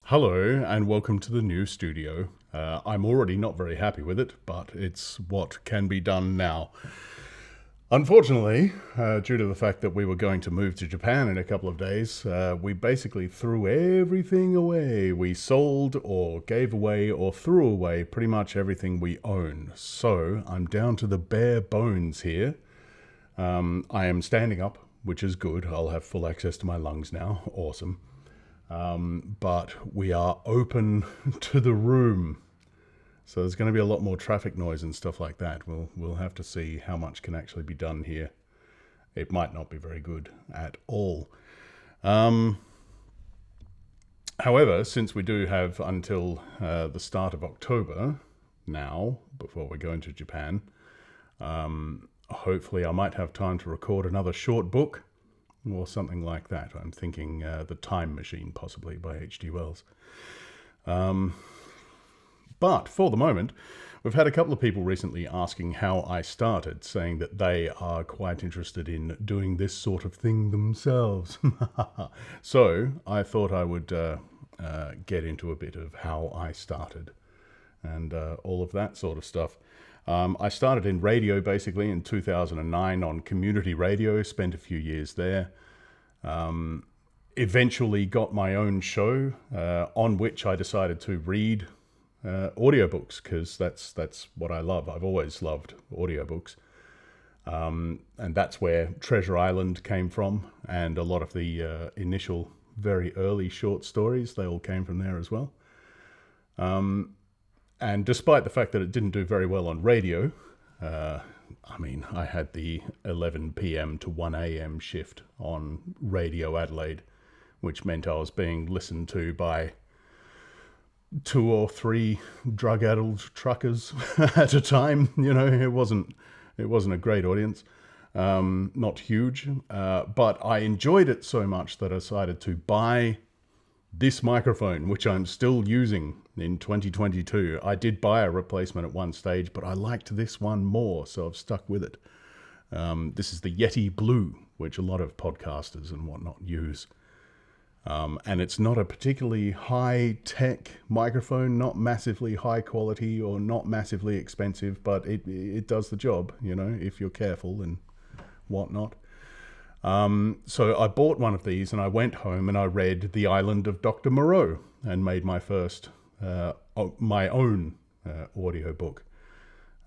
Hello and welcome to the new studio. I'm already not very happy with it, but it's what can be done now. Unfortunately, due to the fact that we were going to move to Japan in a couple of days, we basically threw everything away. We sold or gave away or threw away pretty much everything we own. So I'm down to the bare bones here. I am standing up, which is good. I'll have full access to my lungs now. Awesome. But we are open to the room. So there's going to be a lot more traffic noise and stuff like that. We'll have to see how much can actually be done here. It might not be very good at all. However, since we do have until the start of October now, before we go into Japan, hopefully I might have time to record another short book or something like that. I'm thinking The Time Machine, possibly, by H.G. Wells. But for the moment, we've had a couple of people recently asking how I started, saying that they are quite interested in doing this sort of thing themselves. So I thought I would get into a bit of how I started and all of that sort of stuff. I started in radio basically in 2009 on community radio, spent a few years there. Eventually got my own show on which I decided to read audiobooks, because that's what I love. I've always loved audiobooks. And that's where Treasure Island came from, and a lot of the initial, very early short stories, they all came from there as well. And despite the fact that it didn't do very well on radio, I had the 11 p.m. to 1 a.m. shift on Radio Adelaide, which meant I was being listened to by 2 or 3 drug-addled truckers at a time. You know, it wasn't a great audience, not huge, but I enjoyed it so much that I decided to buy this microphone, which I'm still using in 2022. I did buy a replacement at one stage, but I liked this one more, so I've stuck with it. This is the Yeti Blue, which a lot of podcasters and whatnot use. And it's not a particularly high-tech microphone, not massively high quality or not massively expensive, but it does the job, you know, if you're careful and whatnot. So I bought one of these and I went home and I read The Island of Dr. Moreau and made my first, my own audiobook,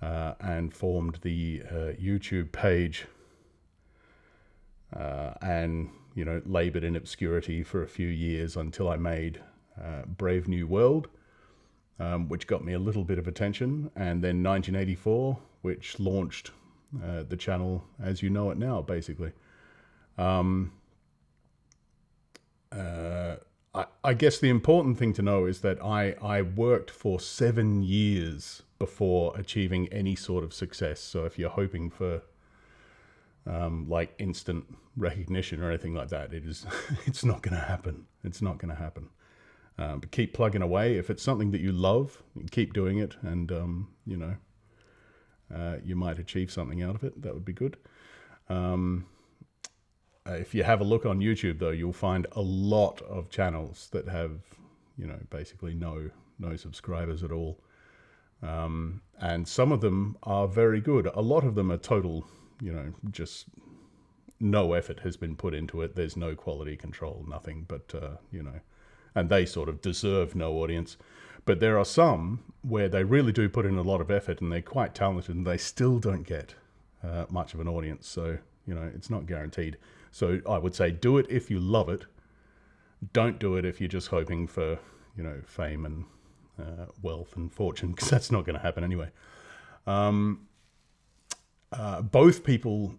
and formed the YouTube page and, you know, laboured in obscurity for a few years until I made Brave New World, which got me a little bit of attention, and then 1984, which launched the channel as you know it now, basically. I guess the important thing to know is that I worked for 7 years before achieving any sort of success. So if you're hoping for like instant recognition or anything like that, it's not going to happen. It's not going to happen. But keep plugging away. If it's something that you love, keep doing it, and you know, you might achieve something out of it. That would be good. If you have a look on YouTube, though, you'll find a lot of channels that have, you know, basically no subscribers at all. And some of them are very good. A lot of them are total, you know, just no effort has been put into it. There's no quality control, nothing, but, you know, and they sort of deserve no audience. But there are some where they really do put in a lot of effort and they're quite talented and they still don't get much of an audience. So, you know, it's not guaranteed. So I would say do it if you love it. Don't do it if you're just hoping for, you know, fame and wealth and fortune, because that's not going to happen anyway. Both people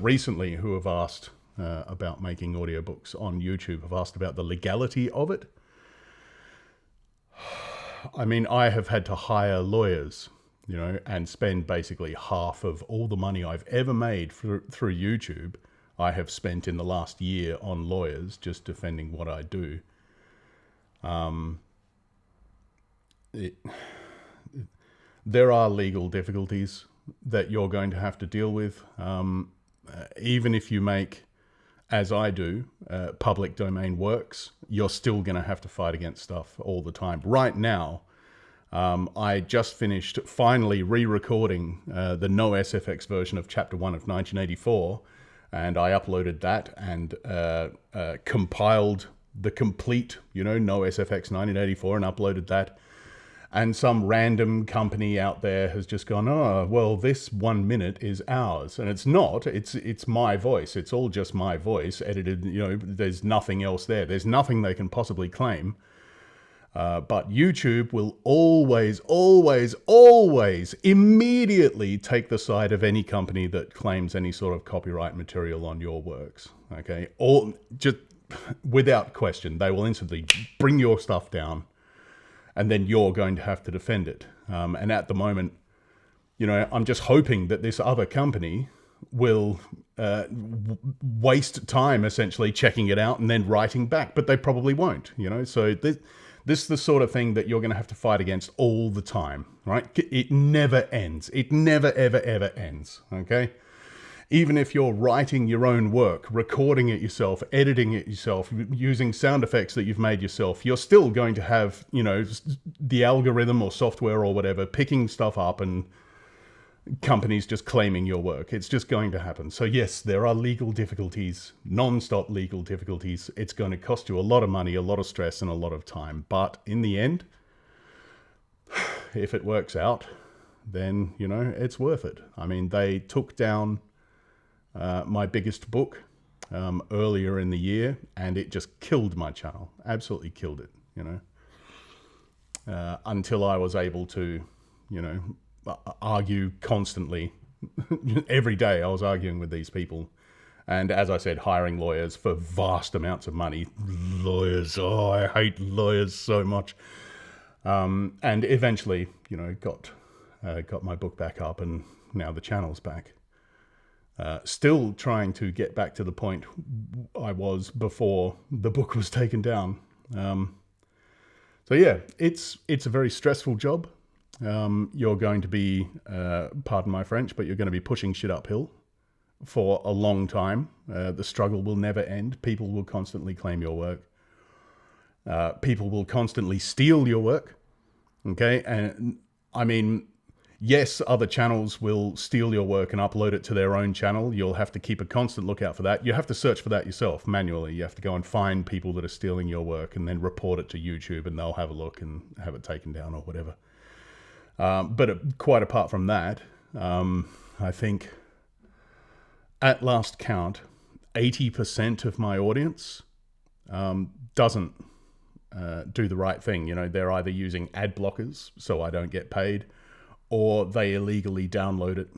recently who have asked about making audiobooks on YouTube have asked about the legality of it. I mean, I have had to hire lawyers, you know, and spend basically half of all the money I've ever made through YouTube. I have spent in the last year on lawyers just defending what I do. There are legal difficulties that you're going to have to deal with. Even if you make as I do, public domain works, you're still going to have to fight against stuff all the time. Right now, I just finished finally re-recording the No SFX version of Chapter 1 of 1984, and I uploaded that and compiled the complete, No SFX 1984 and uploaded that. And some random company out there has just gone, oh, well, this 1 minute is ours. And it's not. It's my voice. It's all just my voice edited. There's nothing else there. There's nothing they can possibly claim. But YouTube will always, always, always immediately take the side of any company that claims any sort of copyright material on your works. Okay? Or just without question, they will instantly bring your stuff down. And then you're going to have to defend it. And at the moment, I'm just hoping that this other company will waste time essentially checking it out and then writing back, but they probably won't. So this is the sort of thing that you're going to have to fight against all the time, right? It never ends. It never, ever, ever ends. Okay. Even if you're writing your own work, recording it yourself, editing it yourself, using sound effects that you've made yourself, you're still going to have, the algorithm or software or whatever picking stuff up and companies just claiming your work. It's just going to happen. So yes, there are legal difficulties, non-stop legal difficulties. It's going to cost you a lot of money, a lot of stress, and a lot of time. But in the end, if it works out, then, it's worth it. I mean, they took down my biggest book earlier in the year, and it just killed my channel. Absolutely killed it, until I was able to, argue constantly. Every day I was arguing with these people. And as I said, hiring lawyers for vast amounts of money. Lawyers, oh, I hate lawyers so much. And eventually, got my book back up, and now the channel's back. Still trying to get back to the point I was before the book was taken down. So yeah, it's a very stressful job. You're going to be, pardon my French, but you're going to be pushing shit uphill for a long time. The struggle will never end. People will constantly claim your work. People will constantly steal your work. Okay, and I mean, yes, other channels will steal your work and upload it to their own channel. You'll have to keep a constant lookout for that. You have to search for that yourself manually. You have to go and find people that are stealing your work and then report it to YouTube, and they'll have a look and have it taken down or whatever. But quite apart from that, I think at last count, 80% of my audience doesn't do the right thing. They're either using ad blockers so I don't get paid, or they illegally download it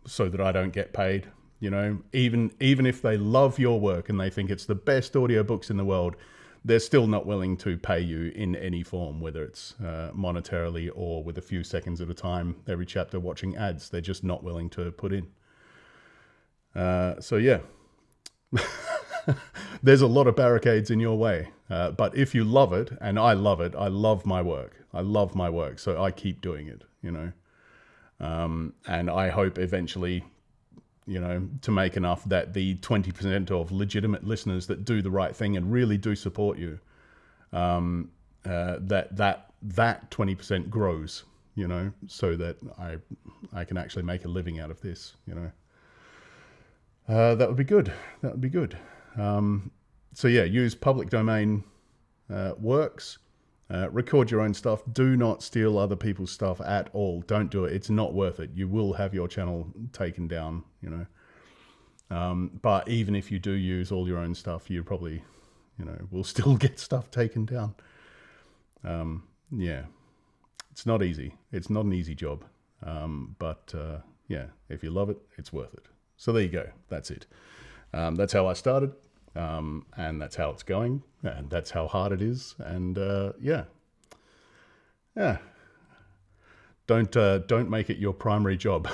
so that I don't get paid. Even if they love your work and they think it's the best audiobooks in the world, they're still not willing to pay you in any form, whether it's monetarily or with a few seconds at a time, every chapter watching ads. They're just not willing to put in. So yeah, there's a lot of barricades in your way. But if you love it, and I love it, I love my work. So I keep doing it, and I hope eventually, to make enough that the 20% of legitimate listeners that do the right thing and really do support you, that 20% grows, so that I can actually make a living out of this, that would be good. So yeah, use public domain works. Record your own stuff. Do not steal other people's stuff at all. Don't do it. It's not worth it. You will have your channel taken down, but even if you do use all your own stuff, you probably, will still get stuff taken down. Yeah, it's not easy. It's not an easy job. But yeah, if you love it, it's worth it. So there you go. That's it. That's how I started. And that's how it's going, and that's how hard it is. And yeah. Don't make it your primary job.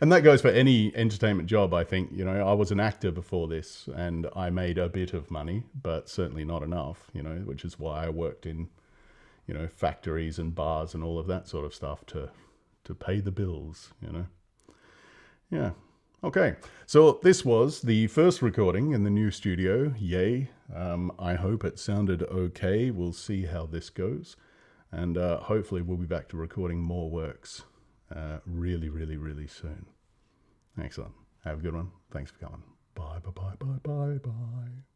And that goes for any entertainment job. I think, I was an actor before this, and I made a bit of money, but certainly not enough, which is why I worked in, factories and bars and all of that sort of stuff to pay the bills, Yeah. Okay, so this was the first recording in the new studio. Yay. I hope it sounded okay. We'll see how this goes. And hopefully we'll be back to recording more works really, really, really soon. Excellent. Have a good one. Thanks for coming. Bye, bye, bye, bye, bye, bye.